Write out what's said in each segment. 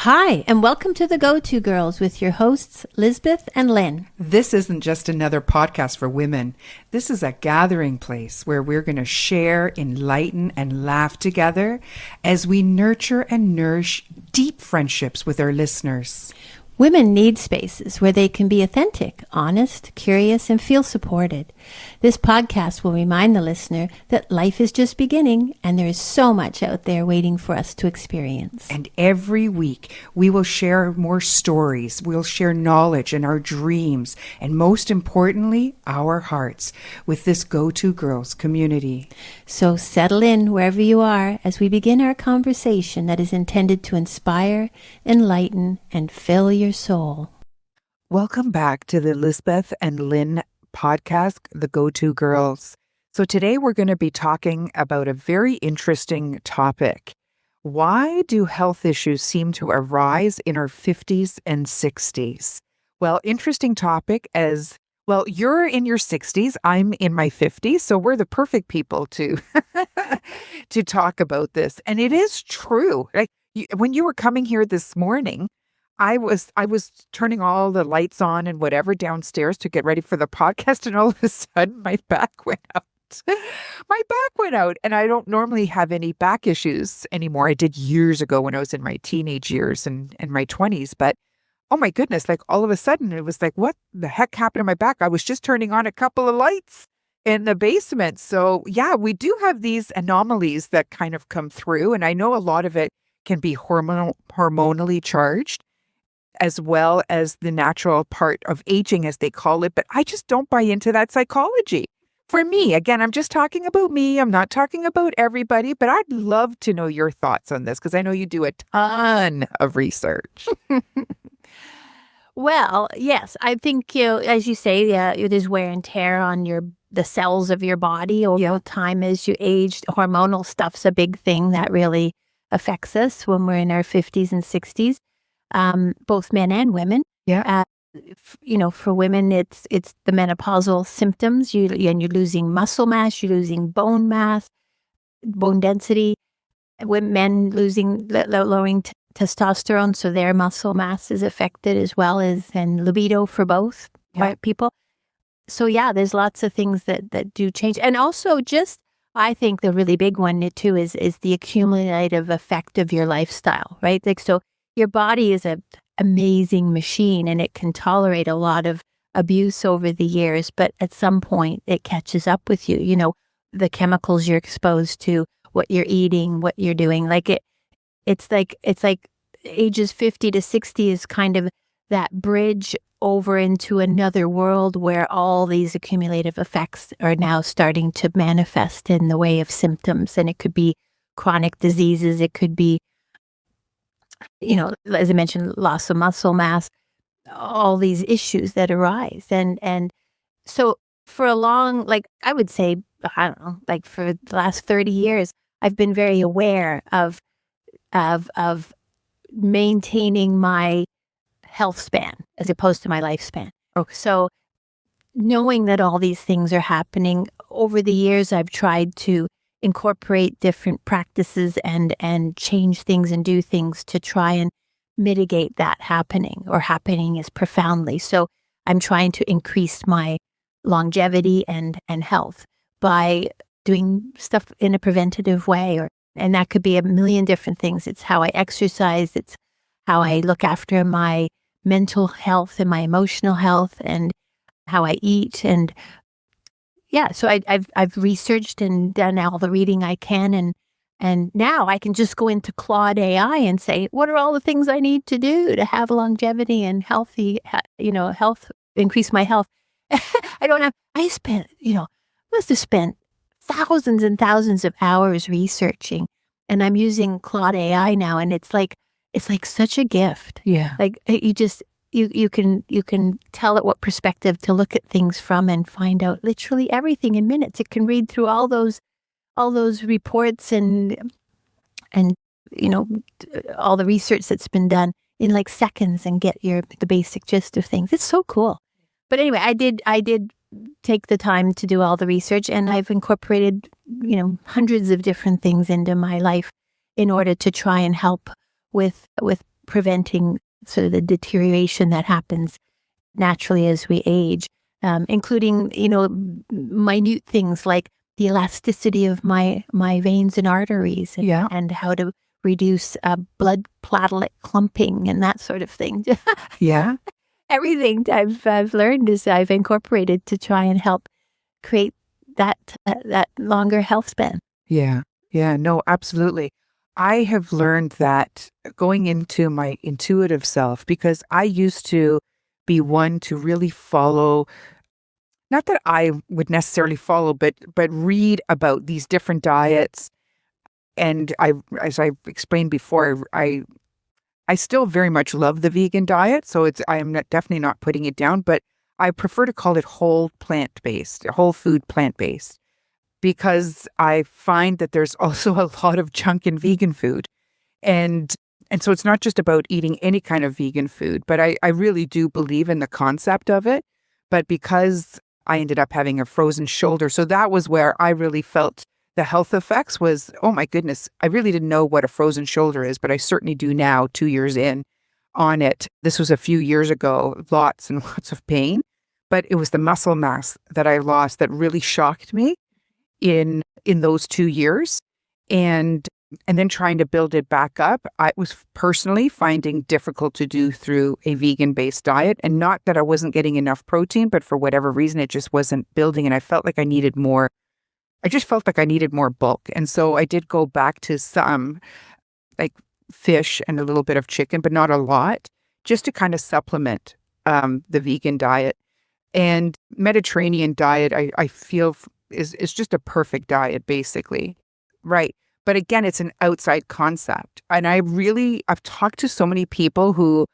Hi, and welcome to the Go-To Girls with your hosts, Lisbeth and Lynn. This isn't just another podcast for women. This is a gathering place where we're going to share, enlighten, and laugh together as we nurture and nourish deep friendships with our listeners. Women need spaces where they can be authentic, honest, curious, and feel supported. This podcast will remind the listener that life is just beginning and there is so much out there waiting for us to experience. And every week we will share more stories, we'll share knowledge and our dreams, and most importantly, our hearts with this Go-To Girls community. So settle in wherever you are as we begin our conversation that is intended to inspire, enlighten, and fill your soul. Welcome back to the Lisbeth and Lynn podcast, The Go-To Girls. So today we're going to be talking about a very interesting topic. Why do health issues seem to arise in our 50s and 60s? Well, interesting topic as, well, you're in your 60s, I'm in my 50s, so we're the perfect people to to talk about this. And it is true. Like when you were coming here this morning, I was turning all the lights on and whatever downstairs to get ready for the podcast, and all of a sudden my back went out. My back went out, and I don't normally have any back issues anymore. I did years ago when I was in my teenage years and my 20s, but oh my goodness, like all of a sudden it was like, what the heck happened to my back? I was just turning on a couple of lights in the basement. So yeah, we do have these anomalies that kind of come through, and I know a lot of it can be hormonally charged, as well as the natural part of aging, as they call it. But I just don't buy into that psychology. For me, again, I'm just talking about me. I'm not talking about everybody, but I'd love to know your thoughts on this because I know you do a ton of research. Well, yes, I think, as you say, there's wear and tear on the cells of your body over time as you age. Hormonal stuff's a big thing that really affects us when we're in our 50s and 60s. Both men and women. Yeah. For women, it's the menopausal symptoms. You're losing muscle mass, you're losing bone mass, bone density. Men lowering testosterone, so their muscle mass is affected as well as and libido for both people. So yeah, there's lots of things that do change, and also just I think the really big one too is the accumulative effect of your lifestyle, right? Like so. Your body is an amazing machine and it can tolerate a lot of abuse over the years, but at some point it catches up with you. You know, the chemicals you're exposed to, what you're eating, what you're doing. Like it's like ages 50 to 60 is kind of that bridge over into another world where all these accumulative effects are now starting to manifest in the way of symptoms. And it could be chronic diseases, it could be as I mentioned, loss of muscle mass, all these issues that arise. And so for a long, I would say, I don't know, for the last 30 years, I've been very aware of maintaining my health span as opposed to my lifespan. Okay. So knowing that all these things are happening over the years, I've tried to incorporate different practices and change things and do things to try and mitigate that happening as profoundly. So I'm trying to increase my longevity and health by doing stuff in a preventative way, and that could be a million different things. It's how I exercise, it's how I look after my mental health and my emotional health, and how I eat. And yeah, so I've researched and done all the reading I can, and now I can just go into Claude AI and say, what are all the things I need to do to have longevity and healthy, health, increase my health. I must have spent thousands and thousands of hours researching, and I'm using Claude AI now, and it's like such a gift. Yeah. Like you can tell it what perspective to look at things from and find out literally everything in minutes. It can read through all those reports and all the research that's been done in seconds and get the basic gist of things. It's so cool. But anyway, I did take the time to do all the research, and I've incorporated hundreds of different things into my life in order to try and help with preventing sort of the deterioration that happens naturally as we age, including, minute things like the elasticity of my veins and arteries, Yeah. and how to reduce blood platelet clumping and that sort of thing. Yeah. Everything I've learned is I've incorporated to try and help create that longer health span. Yeah. Yeah. No, absolutely. I have learned that going into my intuitive self, because I used to be one to really follow, not that I would necessarily follow, but read about these different diets. And as I explained before, I still very much love the vegan diet. So I am definitely not putting it down, but I prefer to call it whole plant-based, whole food plant-based, because I find that there's also a lot of junk in vegan food. And and so it's not just about eating any kind of vegan food, but I really do believe in the concept of it. But because I ended up having a frozen shoulder, so that was where I really felt the health effects was, oh my goodness, I really didn't know what a frozen shoulder is, but I certainly do now, 2 years in on it. This was a few years ago, lots and lots of pain, but it was the muscle mass that I lost that really shocked me in those 2 years. And then trying to build it back up, I was personally finding difficult to do through a vegan-based diet. And not that I wasn't getting enough protein, but for whatever reason, it just wasn't building. And I felt like I needed more. I just felt like I needed more bulk. And so I did go back to some like fish and a little bit of chicken, but not a lot, just to kind of supplement the vegan diet. And Mediterranean diet, I feel is just a perfect diet, basically. Right. But again, it's an outside concept. And I've talked to so many people who,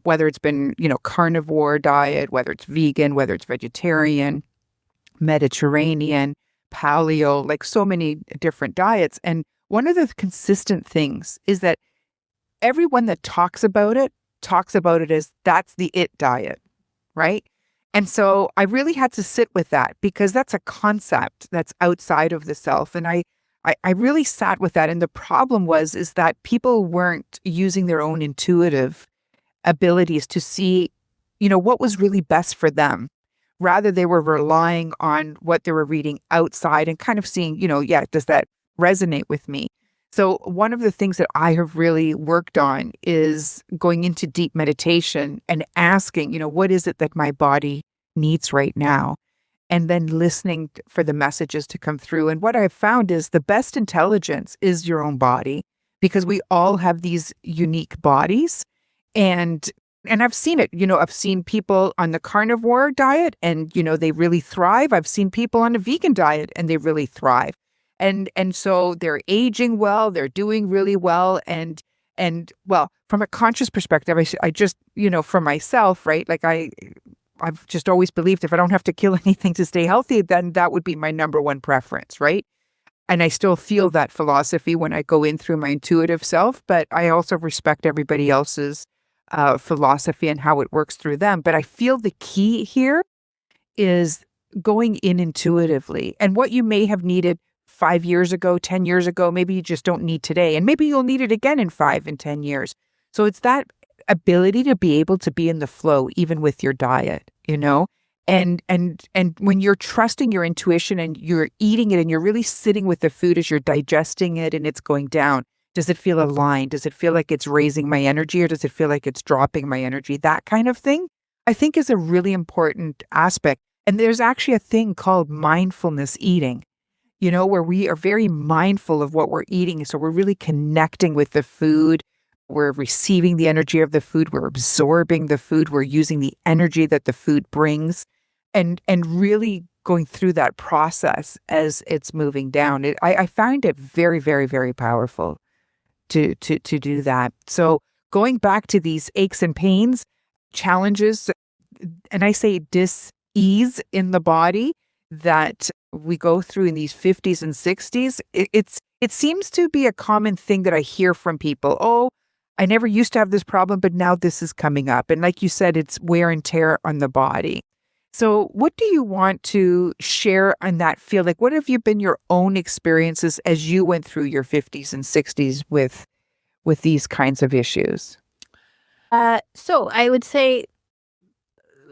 whether it's been, carnivore diet, whether it's vegan, whether it's vegetarian, Mediterranean, paleo, like so many different diets. And one of the consistent things is that everyone that talks about it as that's the it diet, right? And so I really had to sit with that because that's a concept that's outside of the self. And I really sat with that. And the problem is that people weren't using their own intuitive abilities to see, what was really best for them. Rather, they were relying on what they were reading outside and kind of seeing, does that resonate with me? So one of the things that I have really worked on is going into deep meditation and asking, what is it that my body needs right now? And then listening for the messages to come through. And what I've found is the best intelligence is your own body, because we all have these unique bodies. And I've seen it, I've seen people on the carnivore diet and, they really thrive. I've seen people on a vegan diet and they really thrive. And so they're aging well, they're doing really well. And well, from a conscious perspective, I just, for myself, right? Like I've just always believed if I don't have to kill anything to stay healthy, then that would be my number one preference, right? And I still feel that philosophy when I go in through my intuitive self, but I also respect everybody else's philosophy and how it works through them. But I feel the key here is going in intuitively. And what you may have needed 5 years ago, 10 years ago, maybe you just don't need today. And maybe you'll need it again in 5 and 10 years. So it's that ability to be able to be in the flow, even with your diet, And when you're trusting your intuition and you're eating it and you're really sitting with the food as you're digesting it and it's going down, does it feel aligned? Does it feel like it's raising my energy or does it feel like it's dropping my energy? That kind of thing, I think, is a really important aspect. And there's actually a thing called mindfulness eating, where we are very mindful of what we're eating. So we're really connecting with the food. We're receiving the energy of the food. We're absorbing the food. We're using the energy that the food brings and really going through that process as it's moving down. I find it very, very, very powerful to do that. So going back to these aches and pains, challenges, and I say dis-ease in the body that we go through in these 50s and 60s, it seems to be a common thing that I hear from people. Oh, I never used to have this problem, but now this is coming up. And like you said, it's wear and tear on the body. So what do you want to share on that field? Like, what have you been your own experiences as you went through your 50s and 60s with these kinds of issues? So I would say,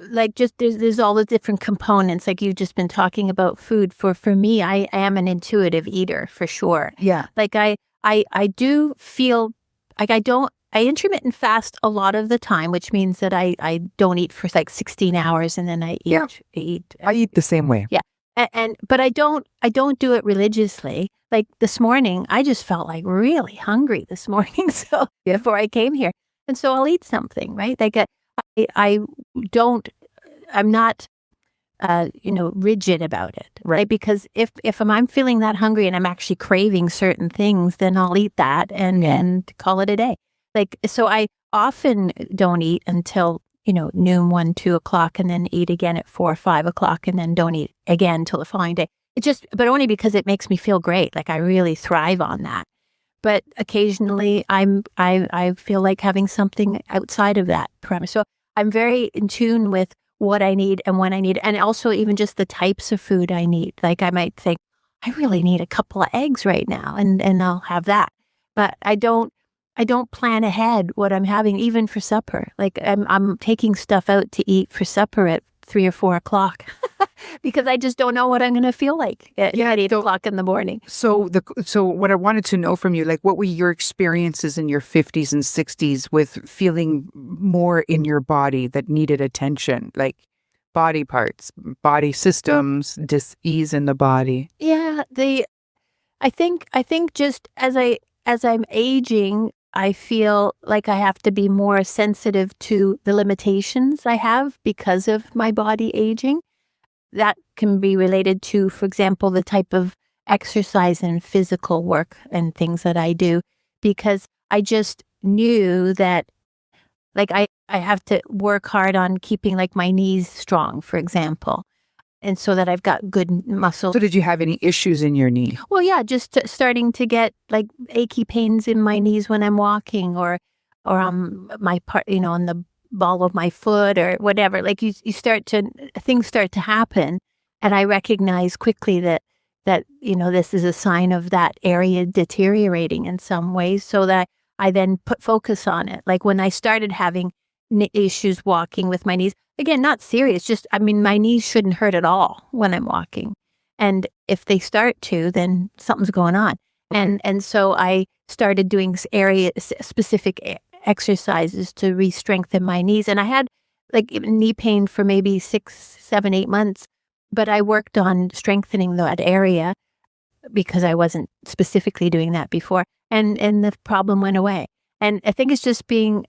like, just there's all the different components, like you've just been talking about food. For me, I am an intuitive eater for sure. Yeah. Like I do feel like I intermittent fast a lot of the time, which means that I don't eat for like 16 hours and then I Yeah. eat. I eat the same way. Yeah. And but I don't do it religiously. Like this morning, I just felt like really hungry this morning. So Yeah. before I came here, and so I'll eat something, right? Like I don't. I'm not rigid about it, right? Because if I'm feeling that hungry and I'm actually craving certain things, then I'll eat that and call it a day. Like, so I often don't eat until, noon, 1, 2 o'clock, and then eat again at 4 or 5 o'clock, and then don't eat again till the following day. But only because it makes me feel great. Like I really thrive on that. But occasionally I feel like having something outside of that parameter. So I'm very in tune with what I need and when I need, and also even just the types of food I need. Like I might think, I really need a couple of eggs right now, and I'll have that. But I don't plan ahead what I'm having, even for supper. Like I'm taking stuff out to eat for supper at 3 or 4 o'clock because I just don't know what I'm going to feel like at 8 o'clock in the morning. So what I wanted to know from you, like, what were your experiences in your 50s and 60s with feeling more in your body that needed attention, like body parts, body systems, dis-ease in the body? Yeah, I think just as I'm aging, I feel like I have to be more sensitive to the limitations I have because of my body aging. That can be related to, for example, the type of exercise and physical work and things that I do, because I just knew that, like, I have to work hard on keeping, like, my knees strong, for example, and so that I've got good muscle. So did you have any issues in your knee? Well, yeah, just starting to get, like, achy pains in my knees when I'm walking, or my part, on the ball of my foot or whatever. Like, you start to things start to happen, and I recognize quickly that this is a sign of that area deteriorating in some ways, so that I then put focus on it. Like, when I started having issues walking with my knees, again, not serious, just, I mean, my knees shouldn't hurt at all when I'm walking. And if they start to, then something's going on. And so I started doing specific exercises to re-strengthen my knees. And I had, like, knee pain for maybe 6, 7, 8 months, but I worked on strengthening that area because I wasn't specifically doing that before. And the problem went away. And I think it's just being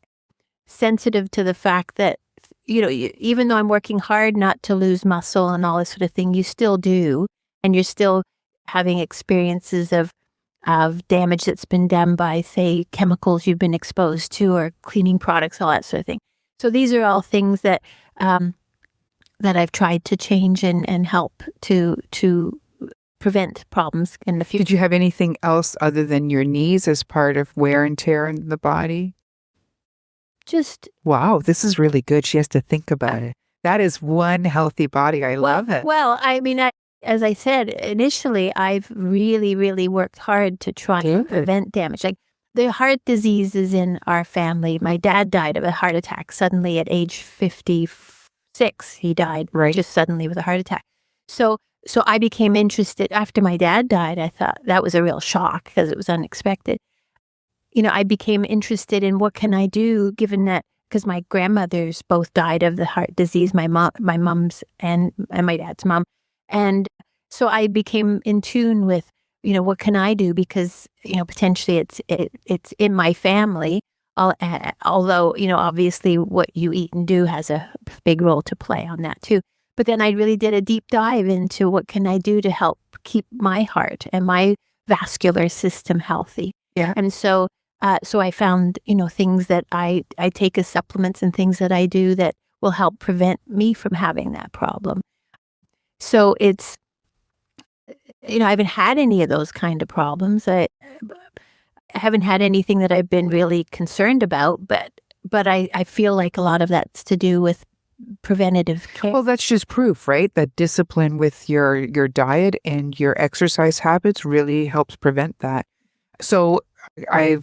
sensitive to the fact that, even though I'm working hard not to lose muscle and all this sort of thing, you still do. And you're still having experiences of damage that's been done by, say, chemicals you've been exposed to, or cleaning products, all that sort of thing. So these are all things that I've tried to change and help to prevent problems in the future. Did you have anything else other than your knees as part of wear and tear in the body? Just Wow, this is really good. She has to think about it. That is one healthy body. I love it. Well, I mean, as I said initially, I've really, really worked hard to try and prevent damage. Like, the heart disease is in our family. My dad died of a heart attack suddenly at age 56. He died just suddenly with a heart attack. So I became interested after my dad died. I thought that was a real shock because it was unexpected. I became interested in what can I do, given that, because my grandmothers both died of the heart disease, my mom's and my dad's mom. And so I became in tune with, what can I do? Because, potentially it's in my family. Although, obviously what you eat and do has a big role to play on that too. But then I really did a deep dive into what can I do to help keep my heart and my vascular system healthy. Yeah. And so I found, things that I take as supplements and things that I do that will help prevent me from having that problem. So it's, I haven't had any of those kind of problems. I haven't had anything that I've been really concerned about, but I feel like a lot of that's to do with preventative care. Well, that's just proof, right? That discipline with your diet and your exercise habits really helps prevent that. So I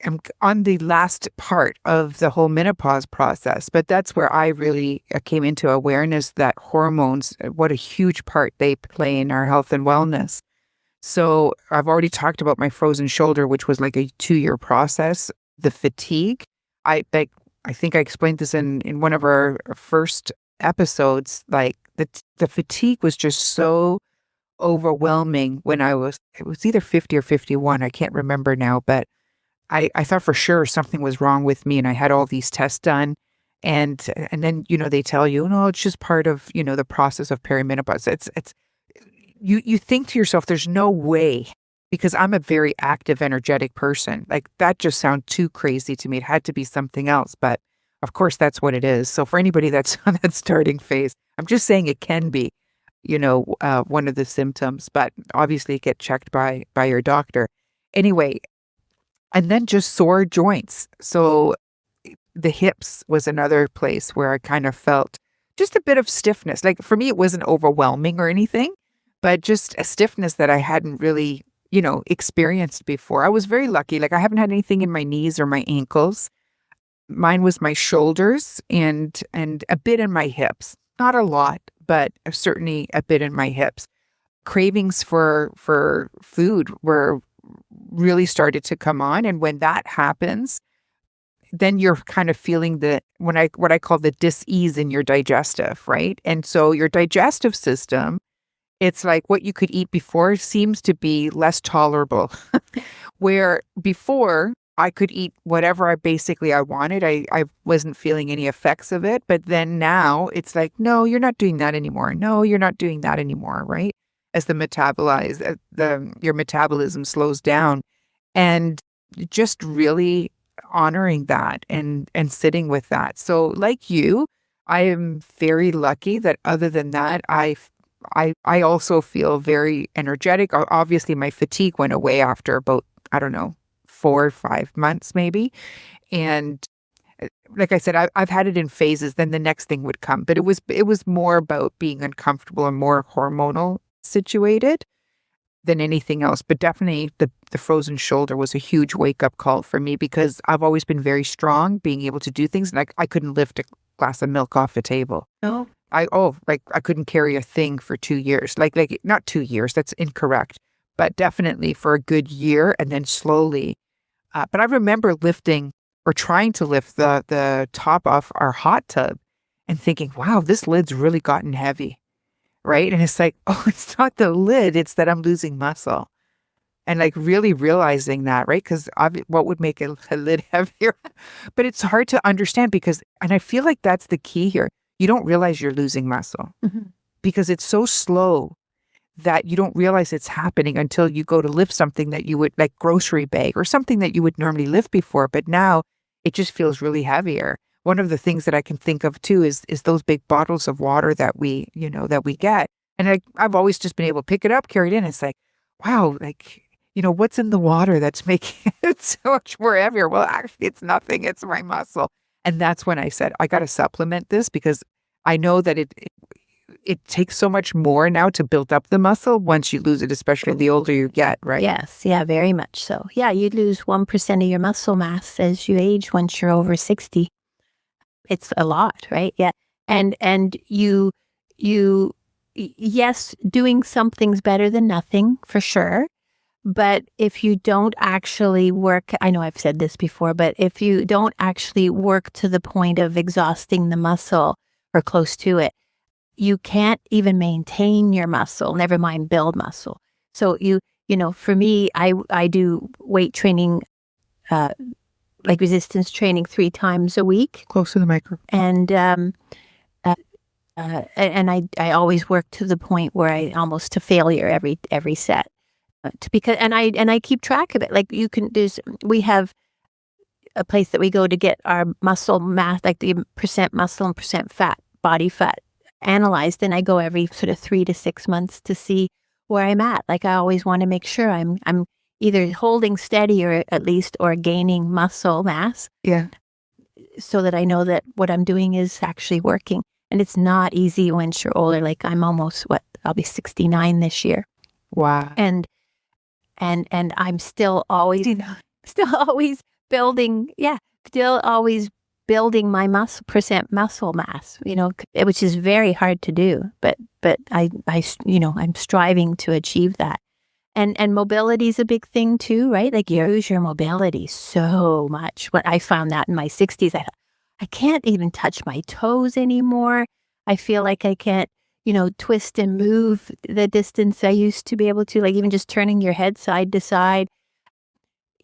am on the last part of the whole menopause process, but that's where I really came into awareness that hormones, what a huge part they play in our health and wellness. So I've already talked about my frozen shoulder, which was like a 2-year process. The fatigue, I think I explained this in one of our first episodes. Like the fatigue was just so overwhelming when it was either 50 or 51. I can't remember now, but I thought for sure something was wrong with me, and I had all these tests done. And then, they tell you, no, it's just part of, the process of perimenopause. You think to yourself, there's no way, because I'm a very active, energetic person. Like that just sounds too crazy to me. It had to be something else, but of course that's what it is. So for anybody that's on that starting phase, I'm just saying it can be, one of the symptoms, but obviously get checked by your doctor. Anyway, and then just sore joints. So the hips was another place where I kind of felt just a bit of stiffness. Like for me, it wasn't overwhelming or anything, but just a stiffness that I hadn't really, experienced before. I was very lucky. Like I haven't had anything in my knees or my ankles. Mine was my shoulders and a bit in my hips. Not a lot, but certainly a bit in my hips. Cravings for food were really started to come on. And when that happens, then you're kind of feeling what I call the dis-ease in your digestive, right? And so your digestive system, it's like what you could eat before seems to be less tolerable. Where before I could eat whatever I wanted. I wasn't feeling any effects of it. But then now it's like, no, you're not doing that anymore. No, you're not doing that anymore, right? As your metabolism slows down, and just really honoring that and sitting with that. So like you, I am very lucky that other than that, I also feel very energetic. Obviously, my fatigue went away after about, I don't know, 4 or 5 months maybe. And like I said, I've had it in phases. Then the next thing would come, but it was more about being uncomfortable and more hormonal situated than anything else. But definitely the frozen shoulder was a huge wake up call for me, because I've always been very strong, being able to do things. And I couldn't lift a glass of milk off the table. Oh, I couldn't carry a thing for 2 years. Like not 2 years, that's incorrect, but definitely for a good year, and then slowly. But I remember lifting or trying to lift the top off our hot tub and thinking, wow, this lid's really gotten heavy. Right. And it's like, oh, it's not the lid, it's that I'm losing muscle. And like really realizing that, right? Because what would make a lid heavier? But it's hard to understand and I feel like that's the key here. You don't realize you're losing muscle because it's so slow that you don't realize it's happening until you go to lift something that you would, like grocery bag or something that you would normally lift before. But now it just feels really heavier. One of the things that I can think of too is those big bottles of water that we get. And I've always just been able to pick it up, carry it in. It's like, wow, like, what's in the water that's making it so much more heavier? Well, actually, it's nothing. It's my muscle. And that's when I said, I got to supplement this, because I know that it takes so much more now to build up the muscle once you lose it, especially the older you get, right? yes. Yeah, very much so. Yeah, you lose 1% of your muscle mass as you age once you're over 60. It's a lot, right? Yeah. And yes, doing something's better than nothing for sure. But if you don't actually work, I know I've said this before, but if you don't actually work to the point of exhausting the muscle or close to it, you can't even maintain your muscle, never mind build muscle. So for me, I do weight training, like resistance training 3 times a week. Close to the microphone. And I always work to the point where I almost to failure every set. Because I keep track of it. Like we have a place that we go to get our muscle mass, like the percent muscle and percent fat, body fat analyzed, and I go every sort of 3 to 6 months to see where I'm at. Like I always want to make sure I'm either holding steady or at least or gaining muscle mass. Yeah. So that I know that what I'm doing is actually working. And it's not easy once you're older. Like I'm almost I'll be 69 this year. Wow. And I'm still always building, yeah, still always building my percent muscle mass, which is very hard to do, but I'm striving to achieve that. And mobility is a big thing too, right? Like, you use your mobility so much. When I found that in my 60s, I can't even touch my toes anymore. I feel like I can't, twist and move the distance I used to be able to, like even just turning your head side to side.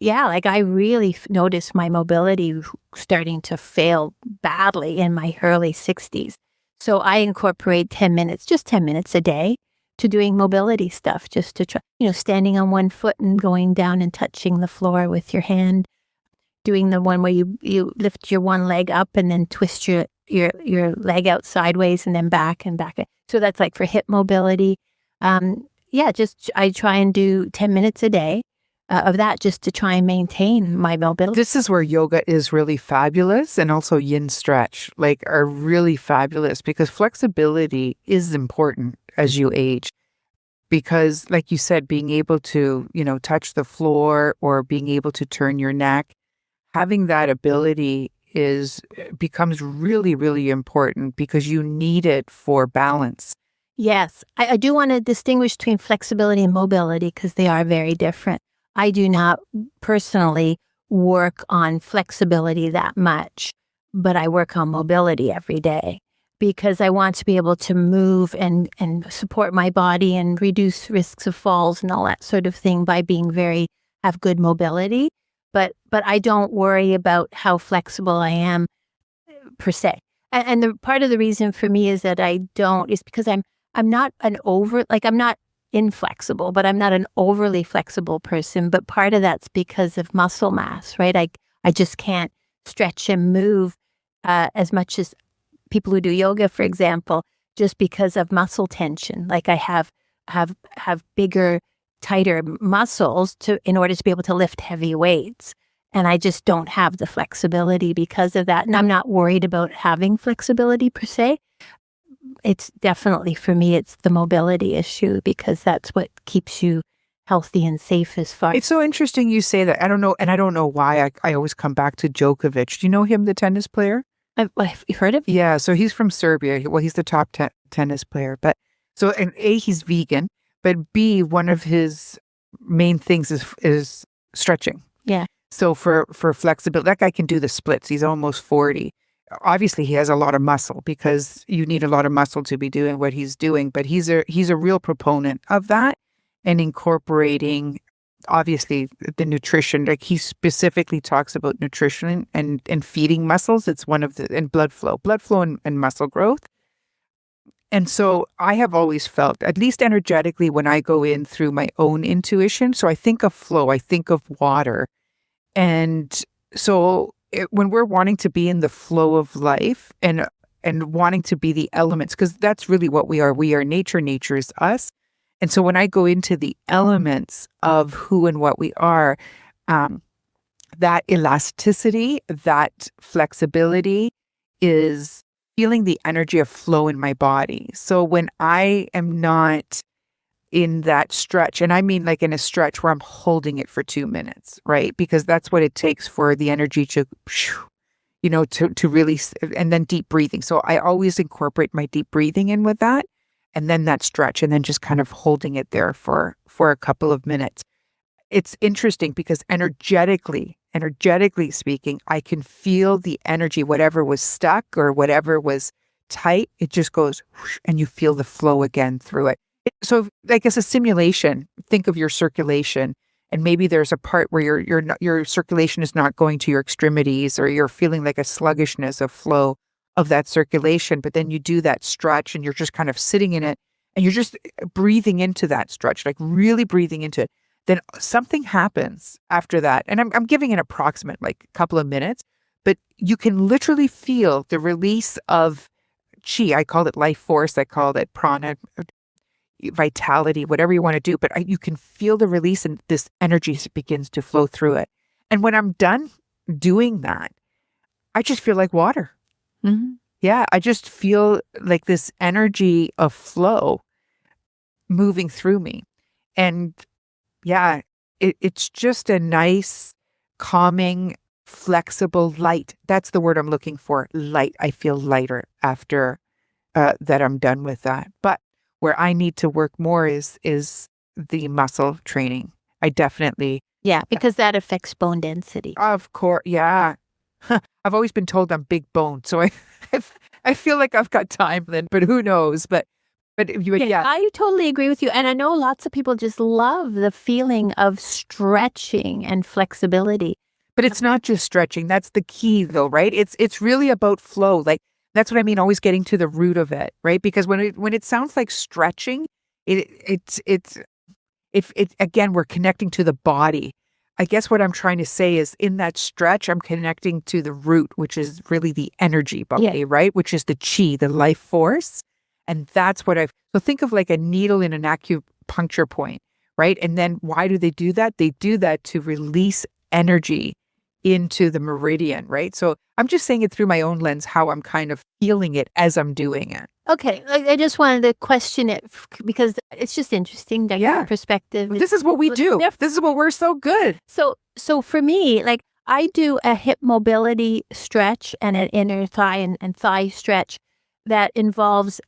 Yeah, like I really noticed my mobility starting to fail badly in my early 60s. So I incorporate 10 minutes, just 10 minutes a day to doing mobility stuff, just to try, standing on one foot and going down and touching the floor with your hand, doing the one where you lift your one leg up and then twist your leg out sideways and then back and back. So that's like for hip mobility. Yeah, just I try and do 10 minutes a day of that just to try and maintain my mobility. This is where yoga is really fabulous, and also yin stretch are really fabulous, because flexibility is important as you age. Because like you said, being able to, touch the floor or being able to turn your neck, having that ability becomes really, really important, because you need it for balance. Yes, I do want to distinguish between flexibility and mobility because they are very different. I do not personally work on flexibility that much, but I work on mobility every day because I want to be able to move and support my body and reduce risks of falls and all that sort of thing by have good mobility. But I don't worry about how flexible I am per se. And the part of the reason for me is that I don't is because I'm not I'm not inflexible, but I'm not an overly flexible person. But part of that's because of muscle mass, right? I just can't stretch and move as much as people who do yoga, for example, just because of muscle tension. Like I have bigger, tighter muscles in order to be able to lift heavy weights. And I just don't have the flexibility because of that. And I'm not worried about having flexibility per se. It's definitely, for me, it's the mobility issue because that's what keeps you healthy and safe as far. It's so interesting you say that. I don't know. And I don't know why I always come back to Djokovic. Do you know him, the tennis player? I've heard of him. Yeah. So he's from Serbia. Well, he's the top tennis player. But so, and A, he's vegan, but B, one of his main things is stretching. Yeah. So for flexibility, that guy can do the splits. He's almost 40. Obviously, he has a lot of muscle because you need a lot of muscle to be doing what he's doing. But he's a real proponent of that and incorporating, obviously, the nutrition. Like he specifically talks about nutrition and feeding muscles. It's one of and blood flow and muscle growth. And so I have always felt, at least energetically, when I go in through my own intuition. So I think of flow, I think of water. And so when we're wanting to be in the flow of life and wanting to be the elements, because that's really what we are nature, nature is us. And so when I go into the elements of who and what we are, that elasticity, that flexibility is feeling the energy of flow in my body. So when I am not in that stretch, and I mean like in a stretch where I'm holding it for 2 minutes, right? Because that's what it takes for the energy to, to really, and then deep breathing. So I always incorporate my deep breathing in with that, and then that stretch, and then just kind of holding it there for a couple of minutes. It's interesting because energetically speaking, I can feel the energy, whatever was stuck or whatever was tight, it just goes whoosh, and you feel the flow again through it. So like as a simulation, think of your circulation, and maybe there's a part where your circulation is not going to your extremities, or you're feeling like a sluggishness of flow of that circulation, but then you do that stretch and you're just kind of sitting in it and you're just breathing into that stretch, like really breathing into it. Then something happens after that. And I'm giving an approximate, like a couple of minutes, but you can literally feel the release of chi. I call it life force. I call it prana, vitality, whatever you want to do. But you can feel the release, and this energy begins to flow through it. And when I'm done doing that, I just feel like water. Mm-hmm. Yeah, I just feel like this energy of flow moving through me. And yeah, it's just a nice, calming flexible, light. That's the word I'm looking for. Light. I feel lighter after that I'm done with that. But where I need to work more is the muscle training. I definitely, Yeah, because that affects bone density. of course, yeah. I've always been told I'm big boned, so I feel like I've got time, Lynn, but who knows? Yeah, I totally agree with you. And I know lots of people just love the feeling of stretching and flexibility. but it's not just stretching. That's the key, though, right? It's really about flow. Like that's what I mean. Always getting to the root of it, right? Because when it sounds like stretching, it's if it again we're connecting to the body. I guess what I'm trying to say is in that stretch, I'm connecting to the root, which is really the energy body, right? Which is the chi, the life force. And that's what so think of like a needle in an acupuncture point, right? And then why do they do that? They do that to release energy into the meridian, right? So I'm just saying it through my own lens, how I'm kind of feeling it as I'm doing it. Okay, I just wanted to question it because it's just interesting that your perspective. This is what we do. This is what we're so good. So for me, like I do a hip mobility stretch and an inner thigh and thigh stretch that involves,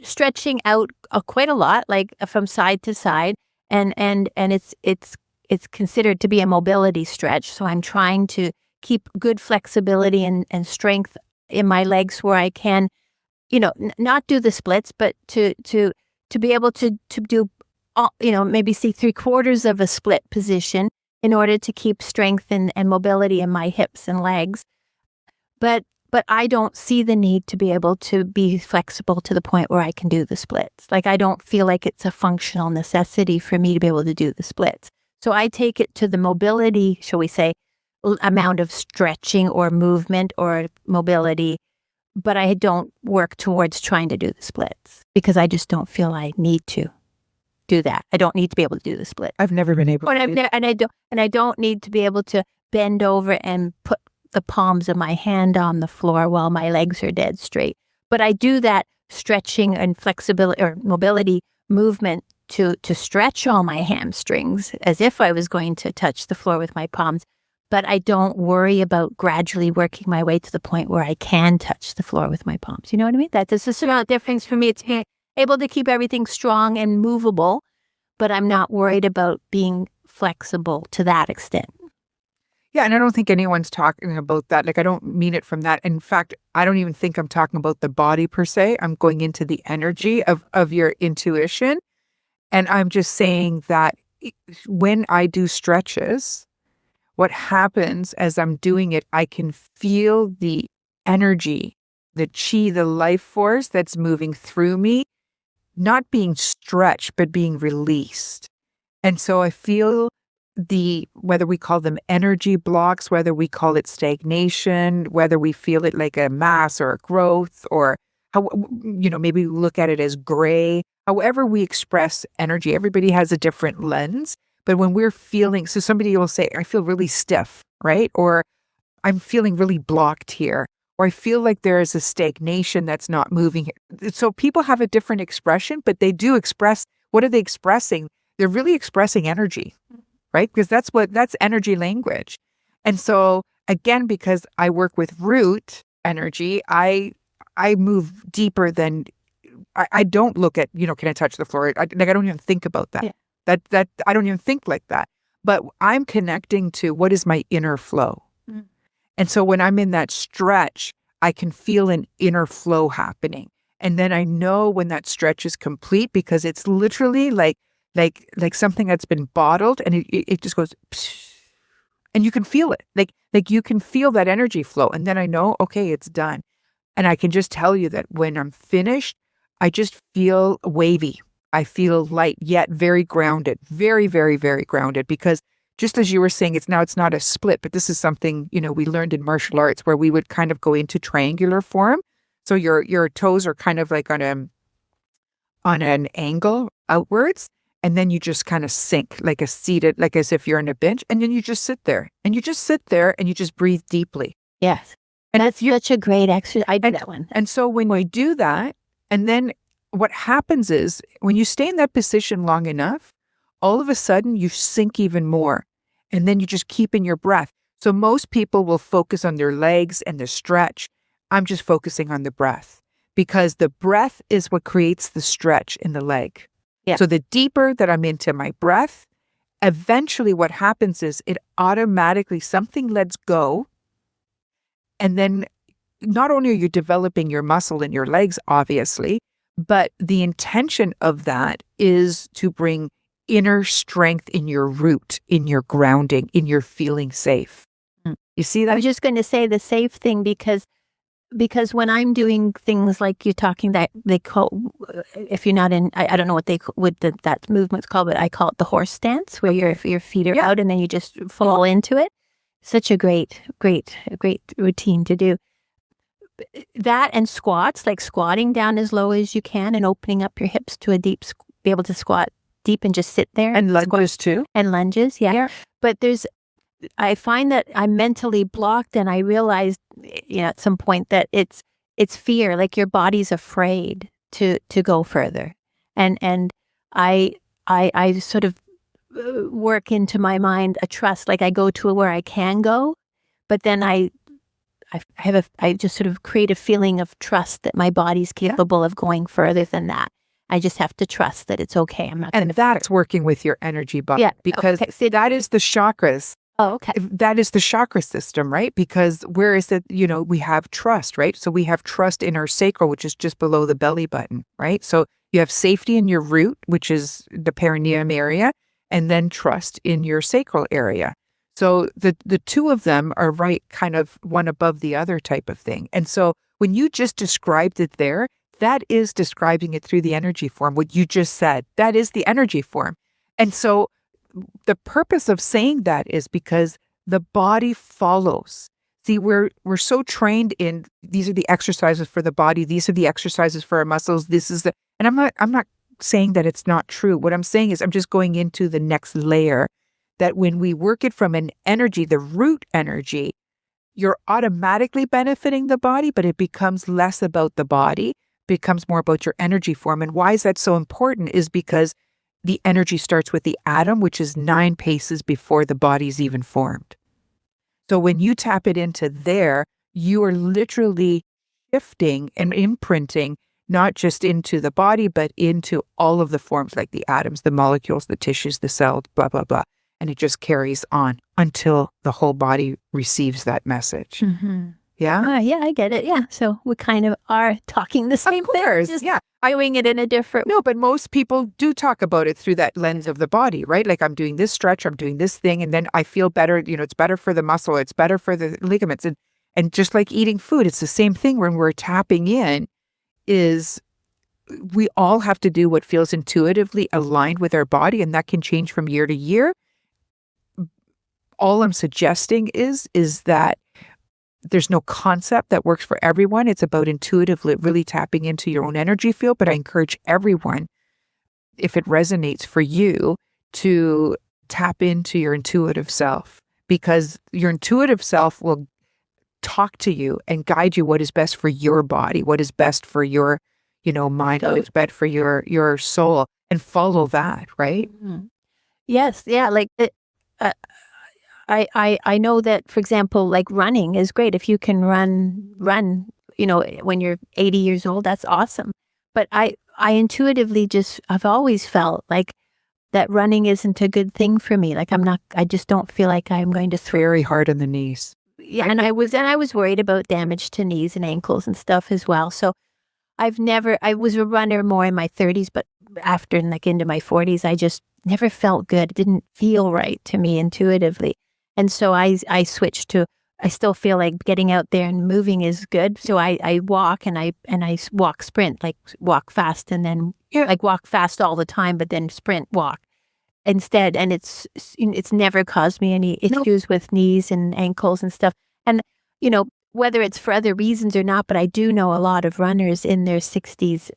stretching out quite a lot, like from side to side, and it's considered to be a mobility stretch. So I'm trying to keep good flexibility and strength in my legs where I can, not do the splits, but to be able to do, maybe see 3/4 of a split position in order to keep strength and mobility in my hips and legs. But I don't see the need to be able to be flexible to the point where I can do the splits. Like I don't feel like it's a functional necessity for me to be able to do the splits. So I take it to the mobility, shall we say, amount of stretching or movement or mobility, but I don't work towards trying to do the splits because I just don't feel I need to do that. I don't need to be able to do the split. I've never been able to. And I don't need to be able to bend over and put the palms of my hand on the floor while my legs are dead straight. But I do that stretching and flexibility or mobility movement to stretch all my hamstrings as if I was going to touch the floor with my palms. But I don't worry about gradually working my way to the point where I can touch the floor with my palms. You know what I mean? That's just a difference for me. It's able to keep everything strong and movable, but I'm not worried about being flexible to that extent. Yeah, and I don't think anyone's talking about that. Like, I don't mean it from that. In fact, I don't even think I'm talking about the body per se. I'm going into the energy of your intuition. And I'm just saying that when I do stretches, what happens as I'm doing it, I can feel the energy, the chi, the life force that's moving through me, not being stretched, but being released. And so I feel whether we call them energy blocks, whether we call it stagnation, whether we feel it like a mass or a growth, or how, maybe we look at it as gray, however we express energy, everybody has a different lens. But when we're feeling, so somebody will say, I feel really stiff, right? Or I'm feeling really blocked here, or I feel like there is a stagnation that's not moving here. So people have a different expression, but they do express, what are they expressing? They're really expressing energy. Right? Because that's energy language. And so again, because I work with root energy, I move deeper than I don't look at, can I touch the floor? I don't even think about that. Yeah. That I don't even think like that. But I'm connecting to what is my inner flow. Mm. And so when I'm in that stretch, I can feel an inner flow happening. And then I know when that stretch is complete because it's literally like something that's been bottled and it just goes, psh, and you can feel it. Like you can feel that energy flow. And then I know, okay, it's done. And I can just tell you that when I'm finished, I just feel wavy. I feel light, yet very grounded, very, very, very grounded. Because just as you were saying, it's not a split, but this is something, we learned in martial arts where we would kind of go into triangular form. So your toes are kind of like on an angle outwards. And then you just kind of sink like as if you're on a bench. And then you just sit there and you just breathe deeply. Yes. And that's such a great exercise. I do that one. And so when we do that, and then what happens is when you stay in that position long enough, all of a sudden you sink even more. And then you just keep in your breath. So most people will focus on their legs and the stretch. I'm just focusing on the breath because the breath is what creates the stretch in the leg. Yeah. So the deeper that I'm into my breath, eventually what happens is it automatically, something lets go. And then not only are you developing your muscle in your legs, obviously, but the intention of that is to bring inner strength in your root, in your grounding, in your feeling safe. You see I that? was just going to say the safe thing because when I'm doing things like you're talking that they call, if you're not in, I don't know what that movement's called, but I call it the horse stance, where your feet are out and then you just fall into it. Such a great routine to do. That and squats, like squatting down as low as you can and opening up your hips to a deep, be able to squat deep and just sit there. And lunges too. And lunges, yeah. But I find that I'm mentally blocked, and I realized, at some point that it's fear, like your body's afraid to go further, and I sort of work into my mind a trust, like I go to where I can go, but then I just sort of create a feeling of trust that my body's capable of going further than that. I just have to trust that it's okay. I'm not, and that's working with your energy body, because that is the chakras. Oh, okay. That is the chakra system, right? Because where is it, we have trust, right? So we have trust in our sacral, which is just below the belly button, right? So you have safety in your root, which is the perineum area, and then trust in your sacral area. So the two of them are right, kind of one above the other type of thing. And so when you just described it there, that is describing it through the energy form. What you just said, that is the energy form. And so the purpose of saying that is because the body follows. See, we're so trained in, these are the exercises for the body, these are the exercises for our muscles, and I'm not saying that it's not true. What I'm saying is I'm just going into the next layer, that when we work it from an energy, the root energy, you're automatically benefiting the body, but it becomes less about the body, becomes more about your energy form. And why is that so important is because the energy starts with the atom, which is 9 paces before the body's even formed. So when you tap it into there, you are literally shifting and imprinting not just into the body, but into all of the forms, like the atoms, the molecules, the tissues, the cells, blah, blah, blah. And it just carries on until the whole body receives that message. Mm-hmm. Yeah? Yeah, I get it. Yeah. So we kind of are talking the same thing. Just doing it in a different way. No, but most people do talk about it through that lens of the body, right? Like, I'm doing this stretch, I'm doing this thing, and then I feel better. It's better for the muscle, it's better for the ligaments. And just like eating food, it's the same thing when we're tapping in, is we all have to do what feels intuitively aligned with our body, and that can change from year to year. All I'm suggesting is that there's no concept that works for everyone. It's about intuitively really tapping into your own energy field. But I encourage everyone, if it resonates for you, to tap into your intuitive self, because your intuitive self will talk to you and guide you what is best for your body, what is best for your, mind, what is best for your soul, and follow that, right? Mm-hmm. Yes. Yeah. Like I know that, for example, like running is great. If you can run, when you're 80 years old, that's awesome. But I intuitively I've always felt like that running isn't a good thing for me. Like I just don't feel like I'm going to Very hard on the knees. Yeah. And I was worried about damage to knees and ankles and stuff as well. So I was a runner more in my 30s, but after, like, into my 40s, I just never felt good. It didn't feel right to me intuitively. And so I switched to, I still feel like getting out there and moving is good. So I walk and I walk sprint, like walk fast and then like walk fast all the time, but then sprint walk instead. And it's never caused me any issues with knees and ankles and stuff. And, whether it's for other reasons or not, but I do know a lot of runners in their 60s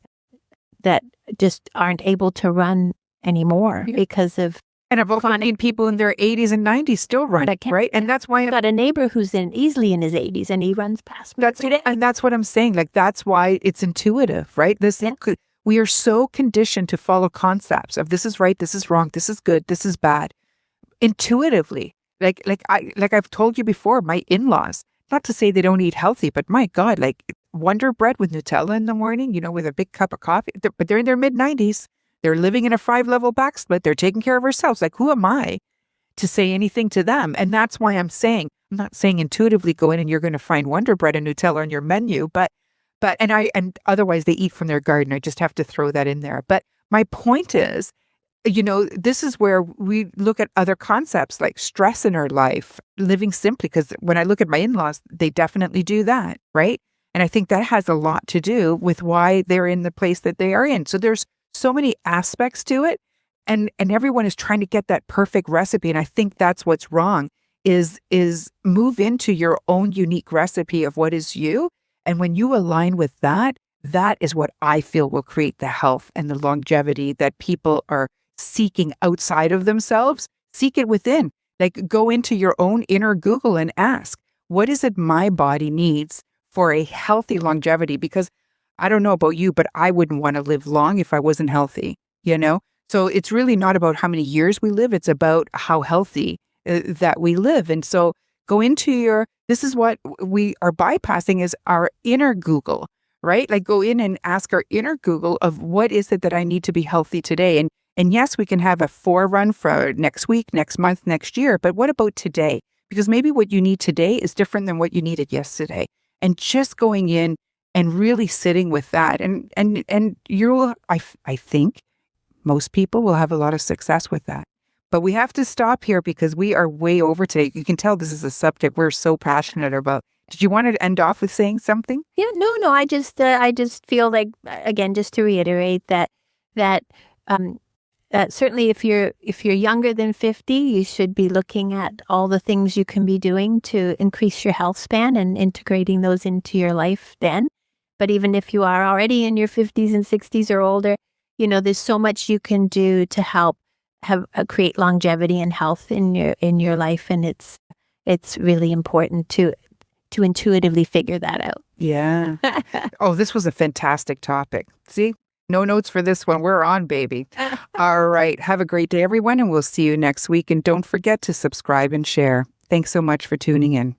that just aren't able to run anymore because of. And I've also seen people in their 80s and 90s still running, right? And that's why I've got a neighbor who's easily in his 80s and he runs past me today. And that's what I'm saying. Like, that's why it's intuitive, right? We are so conditioned to follow concepts of this is right, this is wrong, this is good, this is bad, intuitively. Like I've told you before, my in-laws, not to say they don't eat healthy, but my God, like Wonder Bread with Nutella in the morning, with a big cup of coffee. But they're in their mid-90s. They're living in a 5-level back split. They're taking care of ourselves. Like, who am I to say anything to them? And that's why I'm not saying intuitively go in and you're going to find Wonder Bread and Nutella on your menu, and otherwise they eat from their garden. I just have to throw that in there. But my point is, this is where we look at other concepts like stress in our life, living simply, because when I look at my in-laws, they definitely do that, right? And I think that has a lot to do with why they're in the place that they are in. So there's so many aspects to it, and everyone is trying to get that perfect recipe. And I think that's what's wrong is move into your own unique recipe of what is you. And when you align with that, that is what I feel will create the health and the longevity that people are seeking outside of themselves. Seek it within. Like, go into your own inner Google and ask, what is it my body needs for a healthy longevity? Because I don't know about you, but I wouldn't want to live long if I wasn't healthy. So it's really not about how many years we live. It's about how healthy that we live. And so go into this is what we are bypassing is our inner Google, right? Like, go in and ask our inner Google of what is it that I need to be healthy today? And yes, we can have a forerun for next week, next month, next year, but what about today? Because maybe what you need today is different than what you needed yesterday. And just going in and really sitting with that. And you'll, I think most people will have a lot of success with that. But we have to stop here because we are way over today. You can tell this is a subject we're so passionate about. Did you want to end off with saying something? Yeah, no. I just feel like, again, just to reiterate that certainly if you're younger than 50, you should be looking at all the things you can be doing to increase your health span and integrating those into your life then. But even if you are already in your 50s and 60s or older, there's so much you can do to help create longevity and health in your life, and it's really important to intuitively figure that out. Yeah. Oh, this was a fantastic topic. See? No notes for this one. We're on, baby. All right. Have a great day, everyone, and we'll see you next week. And don't forget to subscribe and share. Thanks so much for tuning in.